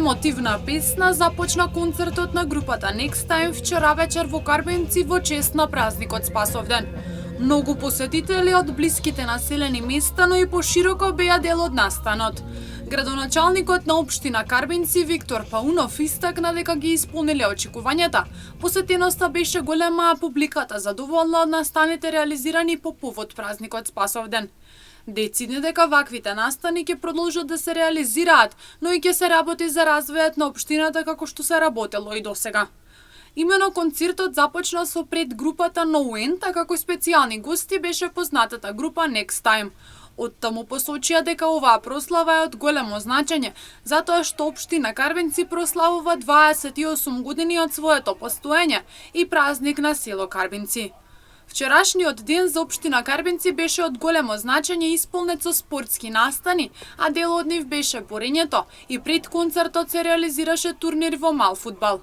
емотивна песна започна концертот на групата Next Time вчера вечер во Карбенци во чест на празникот Спасовден. Многу посетители од блиските населени места, но и пошироко беа дел од настанот. Градоначалникот на општина Карбенци Виктор Паунов истакна дека ги исполниле очекувањата. Посетеноста беше голема, а публиката задоволна од настаните реализирани по повод празникот Спасовден. Децидни дека ваквите настани ќе продолжат да се реализираат, но и ќе се работи за развојот на општината како што се работело и досега. Имено концертот започна со пред групата No End, а како специјални гости беше познатата група Next Time. Оттаму посочија дека оваа прослава е од големо значење, затоа што општина Карбенци прославува 28 години од своето постоење и празник на село Карбенци. Вчерашниот ден за општина Карбенци беше од големо значење исполнет со спортски настани, а дел од нив беше борењето и пред концертот се реализираше турнир во мал фудбал.